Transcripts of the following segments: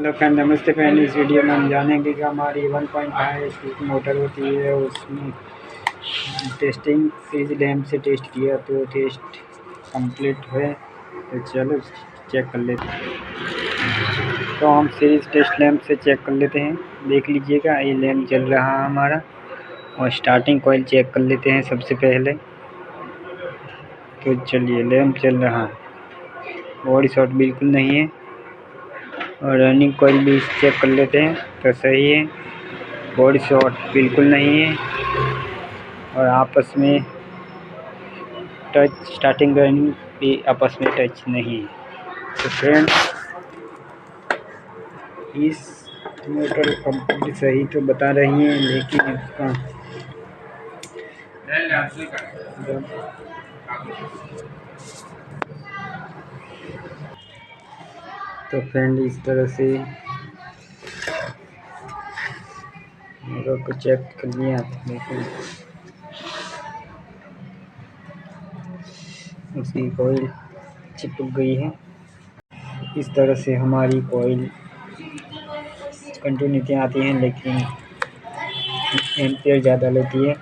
Hello friend, नमस्ते friend. इस video में हम जानेंगे कि हमारी 1.5 HP की मोटर होती है, उसमें टेस्टिंग सीरीज लैम्प से टेस्ट किया तो टेस्ट कंप्लीट है। तो चलो चेक कर लेते हैं। तो हम सीरीज टेस्ट लैम्प से चेक कर लेते हैं। देख लीजिएगा, ये लैम्प चल रहा है हमारा। और स्टार्टिंग कॉइल चेक कर लेते हैं सबसे पहले। तो चलिए, लैम्प चल रहा है, बॉडी शॉट बिल्कुल नहीं है। और रनिंग कॉइल भी चेक कर लेते हैं तो सही है, बॉडी शॉट बिल्कुल नहीं है। और आपस में टच, स्टार्टिंग रनिंग भी आपस में टच नहीं है। तो फ्रेंड्स, इस मोटर कंपनी सही तो बता रही है, लेकिन इसका तो फ्रेंड इस तरह से मोटर को चेक कर लिया, लेकिन उसकी कॉइल चिपक गई है। इस तरह से हमारी कॉइल कंटिन्यूटी आती है, लेकिन एम्पियर ज़्यादा लेती है।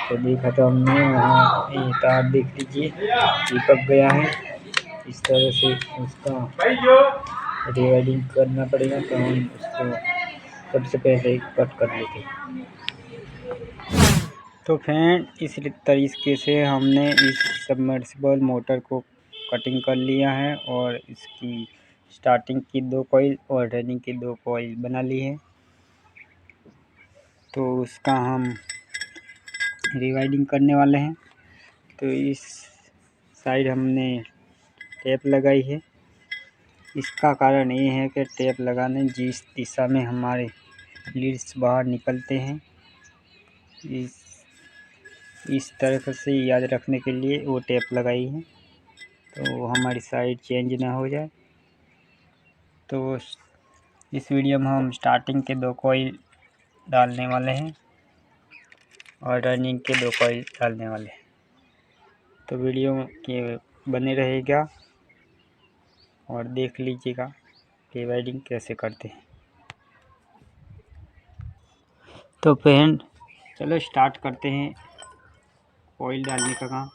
तो देखा तो हमने वहाँ ये तार देख लीजिए, चिपक गया है। इस तरह से उसका रिवाइडिंग करना पड़ेगा। तो हम उसको सबसे पहले कट कर लेते हैं। तो फ्रेंड, इस तरीके से हमने इस सबमर्सिबल मोटर को कटिंग कर लिया है और इसकी स्टार्टिंग की 2 कॉइल और रनिंग की 2 कॉइल बना ली है। तो उसका हम रिवाइडिंग करने वाले हैं। तो इस साइड हमने टेप लगाई है। इसका कारण ये है कि टेप लगाने जिस दिशा में हमारे लीड्स बाहर निकलते हैं, इस तरह से याद रखने के लिए वो टेप लगाई है, तो हमारी साइड चेंज ना हो जाए। तो इस वीडियो में हम स्टार्टिंग के 2 कॉइल डालने वाले हैं और रनिंग के 2 कॉइल डालने वाले हैं। तो वीडियो के बने रहेगा और देख लीजिएगा कि वायरिंग कैसे करते हैं। तो फ्रेंड, चलो स्टार्ट करते हैं ऑयल डालने का काम।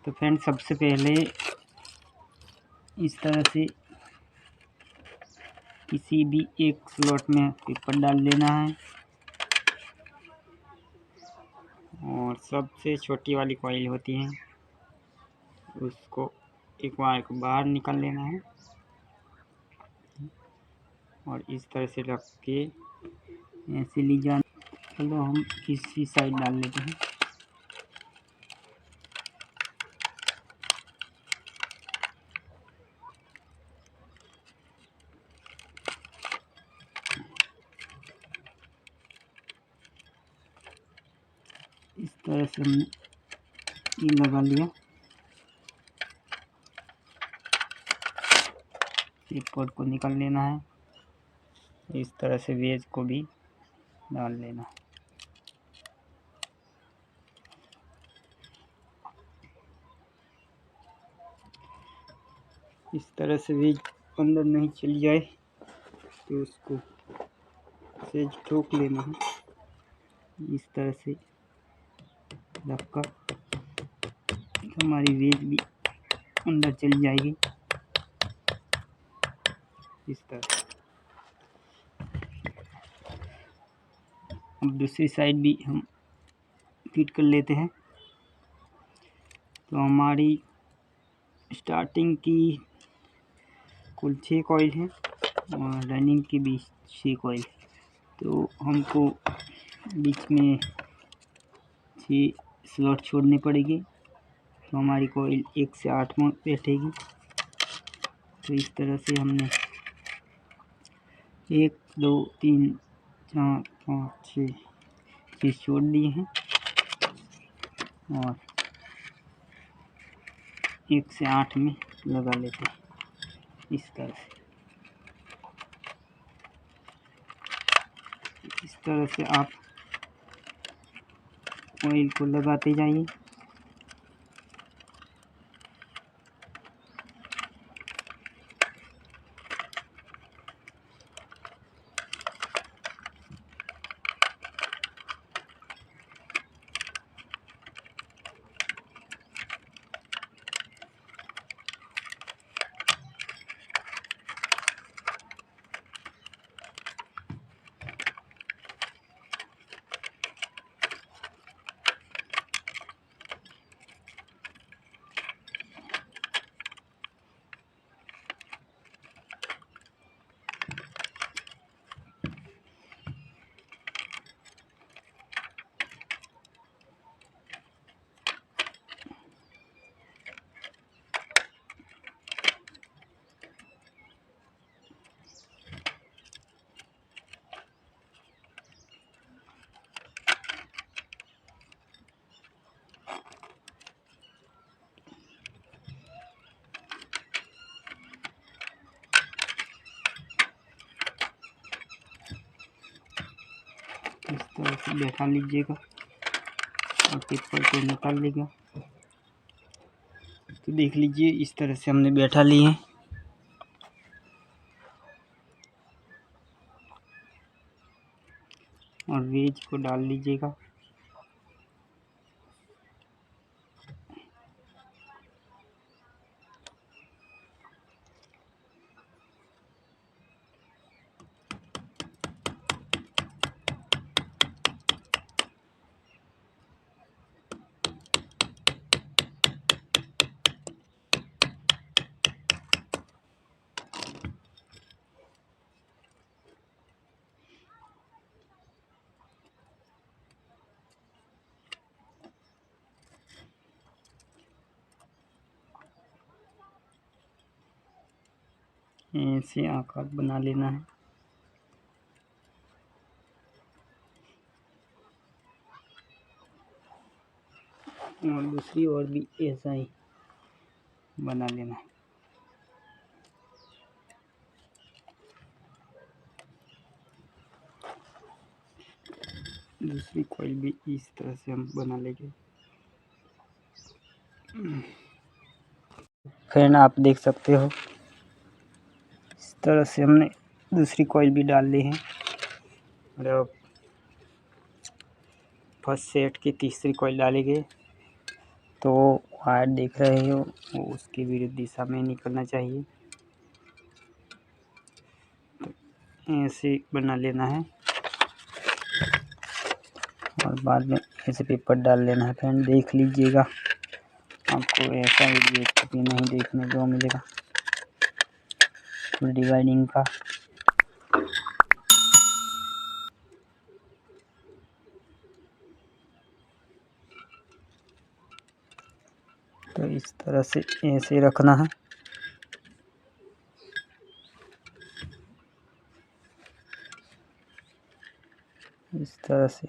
तो फ्रेंड, सबसे पहले इस तरह से किसी भी एक स्लॉट में पेपर डाल लेना है और सबसे छोटी वाली कॉइल होती है उसको एक बार को बाहर निकाल लेना है और इस तरह से रख के ऐसे ले जाना। चलो हम इसी साइड डाल लेते हैं। इस तरह से हमने ये लगा लिया। पेपर को निकाल लेना है, इस तरह से वेज को भी डाल लेना। इस तरह से वेज अंदर नहीं चली जाए तो उसको सेज ठोक लेना है। इस तरह से रखकर हमारी वेज भी अंदर चली जाएगी। इस तरह अब दूसरी साइड भी हम फिट कर लेते हैं। तो हमारी स्टार्टिंग की कुल 6 कॉइल हैं और रनिंग की भी 6 कॉइल। तो हमको बीच में 6 स्लॉट छोड़नी पड़ेगी, तो हमारी कॉइल 1 से 8 में बैठेगी। तो इस तरह से हमने 1 2 3 4 5 6 छोड़ दिए हैं और 1 से 8 में लगा लेते हैं। इस तरह से आप ऑयल को लगाते जाइए। इस तरह से बैठा लीजिएगा और पेपर को निकाल लेगा। तो देख लीजिए इस तरह से हमने बैठा लिए हैं। और वेज को डाल लीजिएगा। ऐसे आकार बना लेना है। और दूसरी ओर भी ऐसा ही बना लेना है। दूसरी कॉइल भी इस तरह से हम बना लेंगे। फ्रेंड आप देख सकते हो इस तरह से हमने दूसरी कॉइल भी डाल ली है। और अब फर्स्ट सेट की तीसरी कॉइल डालेंगे। तो वायर देख रहे हो वो उसकी विरुद्ध दिशा में निकलना चाहिए। तो ऐसे बना लेना है और बाद में ऐसे पेपर डाल लेना है। फ्रेंड देख लीजिएगा, आपको ऐसा वीडियो कभी नहीं देखने को मिलेगा फुल डिवाइडिंग का। तो इस तरह से ऐसे रखना है। इस तरह से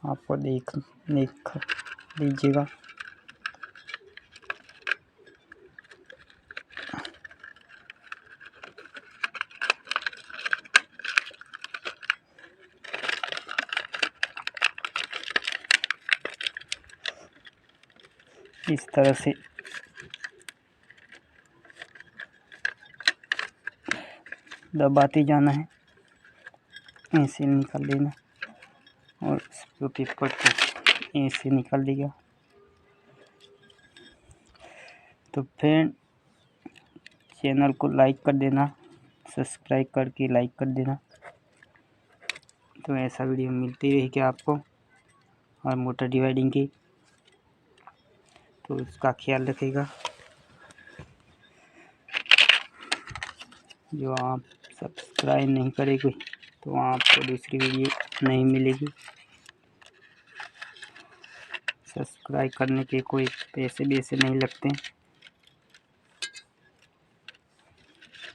आपको देख लीजिएगा। इस तरह से दबाते जाना है, ऐसे निकाल लेना और इसको पेपर को ऐसे निकाल देगा। तो फ्रेंड चैनल को लाइक कर देना, सब्सक्राइब करके लाइक कर देना। तो ऐसा वीडियो मिलती रहेगी आपको और मोटर डिवाइडिंग की। तो उसका ख्याल रखिएगा। जो आप सब्सक्राइब नहीं करेंगे तो आपको दूसरी वीडियो नहीं मिलेगी। सब्सक्राइब करने के कोई पैसे नहीं लगते।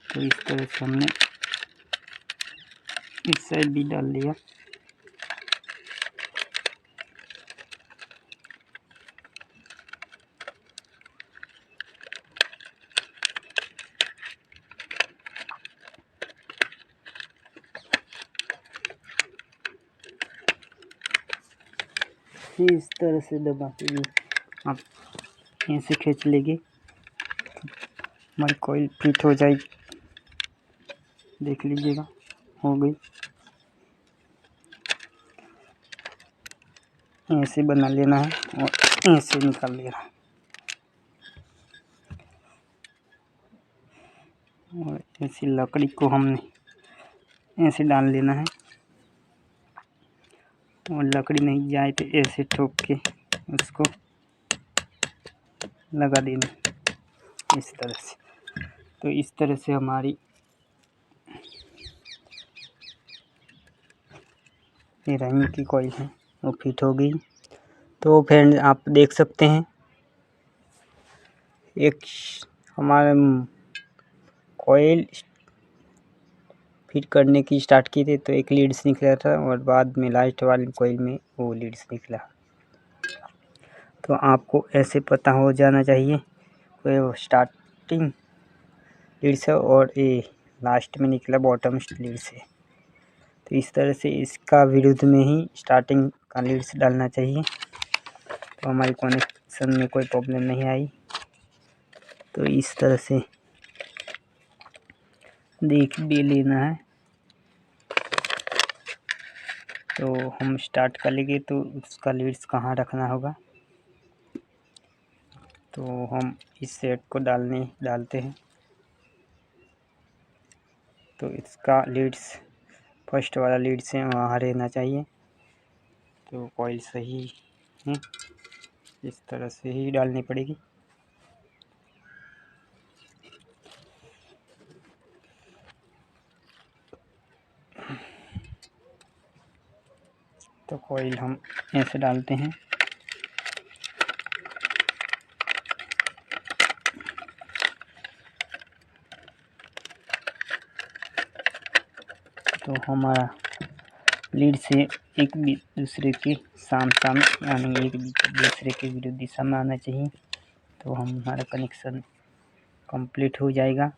तो इस तरह से हमने इस साइड भी डाल लिया। इस तरह से दबाते हुए आप ऐसे खींच लेंगे, हमारी कॉइल फिट हो जाएगी। देख लीजिएगा हो गई। ऐसे बना लेना है और ऐसे निकाल लेना है। और ऐसी लकड़ी को हमने ऐसे डाल लेना है और लकड़ी नहीं जाए तो ऐसे ठोक के उसको लगा देना इस तरह से। तो इस तरह से हमारी ये रंग की कॉइल है वो फिट हो गई। तो फ्रेंड आप देख सकते हैं एक हमारे कॉइल फिट करने की स्टार्ट की थी तो एक लीड्स निकला था और बाद में लास्ट वाली कॉइल में वो लीड्स निकला। तो आपको ऐसे पता हो जाना चाहिए कोई स्टार्टिंग लीड्स है और ये लास्ट में निकला बॉटम लीड्स है। तो इस तरह से इसका विरुद्ध में ही स्टार्टिंग का लीड्स डालना चाहिए, तो हमारी कनेक्शन में कोई प्रॉब्लम नहीं आई। तो इस तरह से देख भी लेना है। तो हम स्टार्ट कर लेंगे तो उसका लीड्स कहाँ रखना होगा, तो हम इस सेट को डालते हैं। तो इसका लीड्स फर्स्ट वाला लीड्स है वहाँ रहना चाहिए। तो कॉइल सही है, इस तरह से ही डालनी पड़ेगी। तो कॉइल हम ऐसे डालते हैं। तो हमारा लीड से एक दूसरे के सामने यानी एक दूसरे के विरुद्ध दिशा में आना चाहिए। तो हमारा कनेक्शन कंप्लीट हो जाएगा।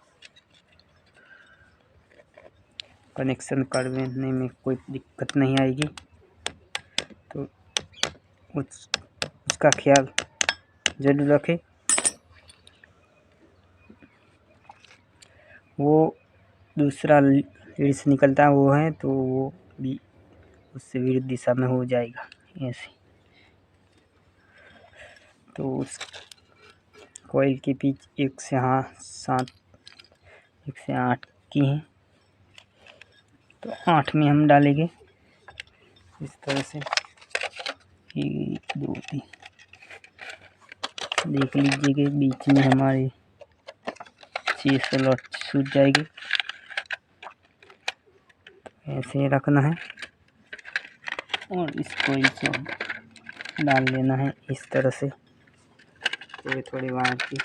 कनेक्शन करने में कोई दिक्कत नहीं आएगी। तो उसका ख्याल जरूर रखें। वो दूसरा लीड से निकलता है वो है, तो वो भी उससे विरुद्ध दिशा में हो जाएगा ऐसे। तो उस कॉइल के पिच 1 से 8 की हैं, तो 8 में हम डालेंगे इस तरह से। 1 2 3 देख लीजिए कि बीच में हमारी 6 स्लॉट छूट जाएगी। ऐसे रखना है और इस कॉइल को डाल लेना है इस तरह से, थोड़ी वहाँ की।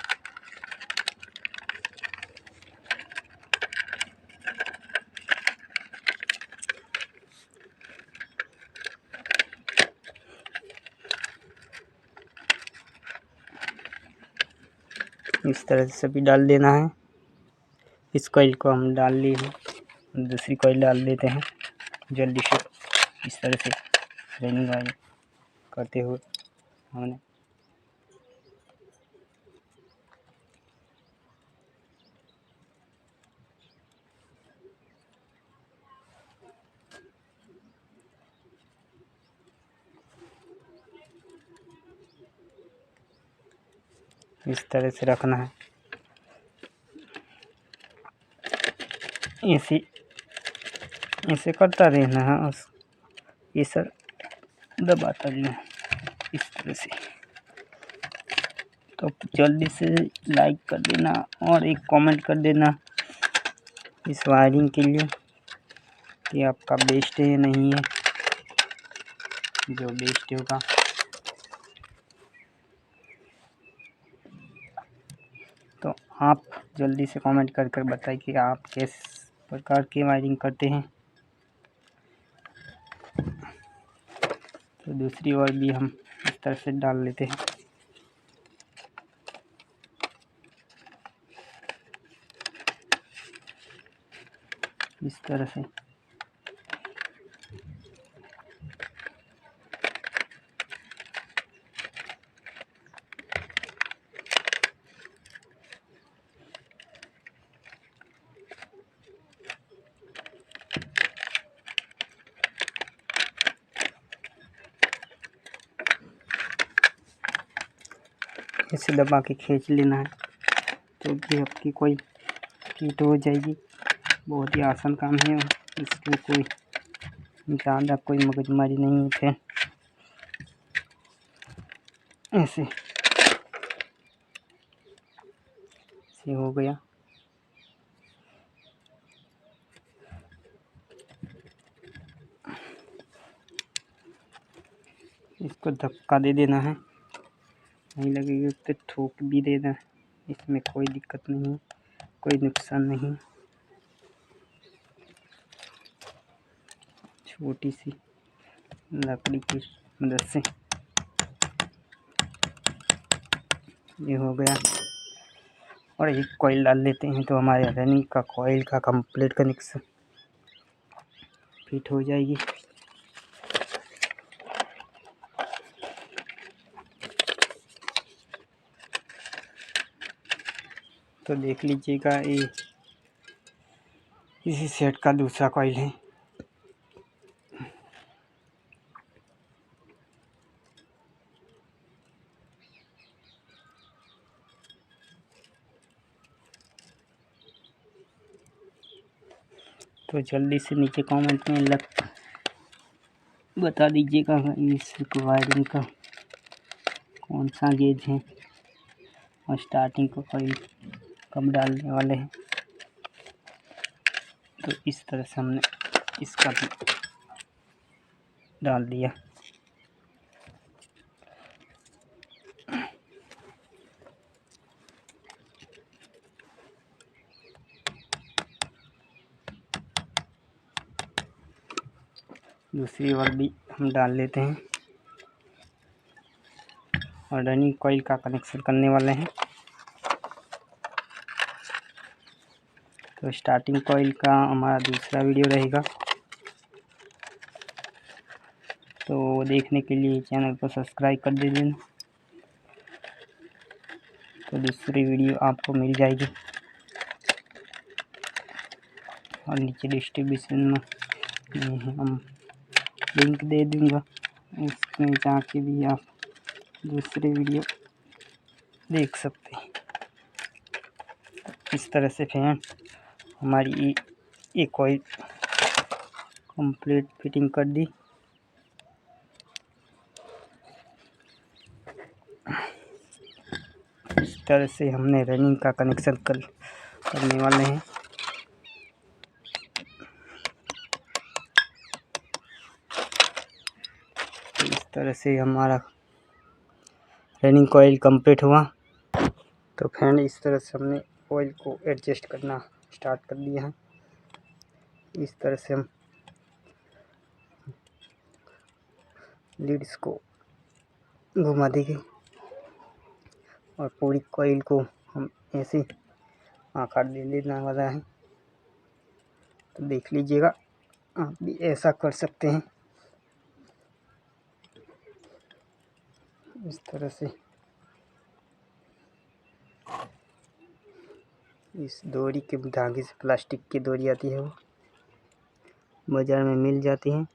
इस तरह से सभी डाल देना है। इस कॉइल को हम डाल लिए हैं, दूसरी कॉइल डाल देते हैं जल्दी से। इस तरह से रनिंग वाइल करते हुए हमने इस तरह से रखना है। ऐसे करता रहना है और ये सर दबाता रहना इस तरह से। तो जल्दी से लाइक कर देना और एक कमेंट कर देना इस वायरिंग के लिए कि आपका बेस्ट है या नहीं है। जो बेस्ट होगा तो आप जल्दी से कमेंट कर बताइए कि आप किस प्रकार की वायरिंग करते हैं। तो दूसरी ओर भी हम इस तरह से डाल लेते हैं। इस तरह से इसे दबा के खींच लेना है, तो भी आपकी कोई फिट हो जाएगी। बहुत ही आसान काम है, इसमें कोई ज़्यादा कोई मगजमारी नहीं है। ऐसे हो गया। इसको धक्का दे देना है, नहीं लगेगी तो ठोक भी देना। इसमें कोई दिक्कत नहीं, कोई नुकसान नहीं। छोटी सी लकड़ी की मदद से ये हो गया। और एक कॉइल डाल लेते हैं तो हमारे रनिंग का कॉइल का कंप्लीट कनेक्शन फिट हो जाएगी। तो देख लीजिएगा, ये इसी सेट का दूसरा कॉइल है। तो जल्दी से नीचे कमेंट में बता दीजिएगा इस वायरिंग का कौन सा गेज है और स्टार्टिंग को कॉइल कब डालने वाले हैं। तो इस तरह से हमने इसका भी डाल दिया। दूसरी वाल भी हम डाल लेते हैं और रनिंग कॉइल का कनेक्शन करने वाले हैं। तो स्टार्टिंग कॉइल का हमारा दूसरा वीडियो रहेगा, तो देखने के लिए चैनल को सब्सक्राइब कर दीजिए। तो दूसरी वीडियो आपको मिल जाएगी और नीचे डिस्क्रिप्शन में हम लिंक दे दूँगा, उसमें जाके भी आप दूसरी वीडियो देख सकते हैं। इस तरह से फ्रेंड हमारी एक कॉइल कंप्लीट फिटिंग कर दी। इस तरह से हमने रनिंग का कनेक्शन करने वाले हैं। तो इस तरह से हमारा रनिंग कॉइल कंप्लीट हुआ। तो फ्रेंड इस तरह से हमने कॉइल को एडजस्ट करना स्टार्ट कर दिया है। इस तरह से हम लीड्स को घुमा देंगे और पूरी कॉइल को हम ऐसे आकार दे देना वाला है। तो देख लीजिएगा, आप भी ऐसा कर सकते हैं। इस तरह से इस डोरी के धागे से, प्लास्टिक की डोरी आती है, वो बाज़ार में मिल जाती है।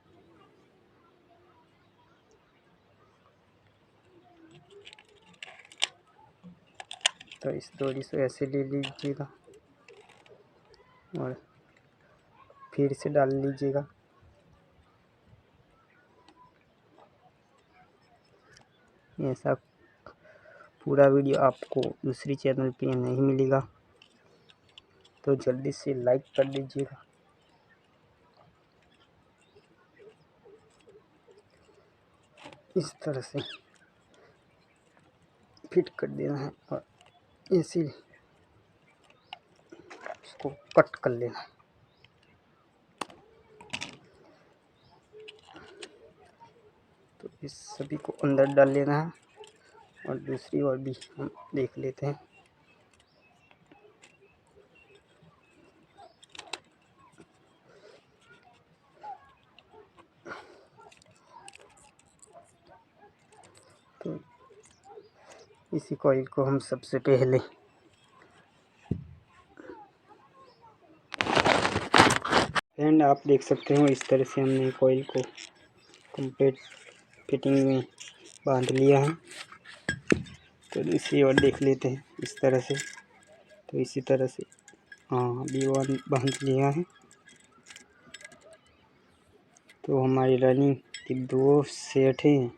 तो इस डोरी से ऐसे ले लीजिएगा और फिर से डाल लीजिएगा। ऐसा पूरा वीडियो आपको दूसरी चैनल पे नहीं मिलेगा, तो जल्दी से लाइक कर दीजिएगा। इस तरह से फिट कर देना है और ऐसे उसको कट कर लेना है। तो इस सभी को अंदर डाल लेना है और दूसरी ओर भी हम देख लेते हैं। तो इसी कॉइल को हम सबसे पहले फ्रेंड आप देख सकते हो, इस तरह से हमने कॉइल को कंप्लीट फिटिंग में बांध लिया है। तो इसी और देख लेते हैं इस तरह से। तो इसी तरह से अभी बांध लिया है। तो हमारी रनिंग की 2 सेट हैं,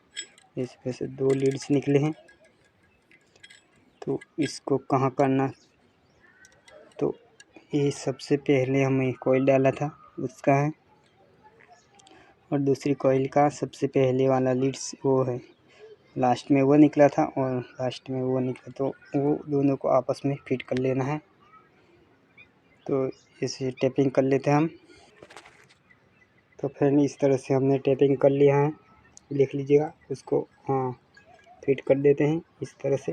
इसमें से 2 लीड्स निकले हैं। तो इसको कहाँ करना, तो ये सबसे पहले हमें कॉइल डाला था उसका है, और दूसरी कॉइल का सबसे पहले वाला लीड्स वो है, लास्ट में वो निकला था और लास्ट में वो निकला। तो वो दोनों को आपस में फिट कर लेना है। तो इसे टेपिंग कर लेते हैं हम। तो फिर इस तरह से हमने टेपिंग कर लिया है, देख लीजिएगा। उसको फिट कर देते हैं इस तरह से।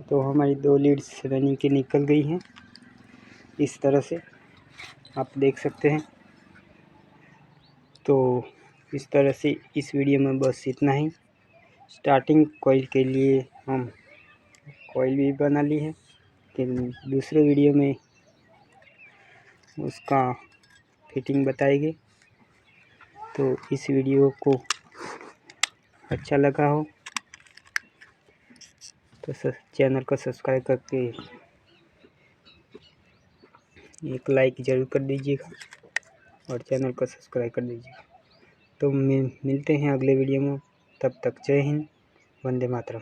तो हमारी 2 लीड्स रनिंग की निकल गई हैं, इस तरह से आप देख सकते हैं। तो इस तरह से इस वीडियो में बस इतना ही। स्टार्टिंग कॉइल के लिए हम कॉइल भी बना ली है, कि दूसरे वीडियो में उसका फिटिंग बताएगी। तो इस वीडियो को अच्छा लगा हो तो चैनल को सब्सक्राइब करके एक लाइक ज़रूर कर दीजिएगा और चैनल को सब्सक्राइब कर दीजिएगा। तो मिलते हैं अगले वीडियो में। तब तक जय हिंद, वंदे मातरम।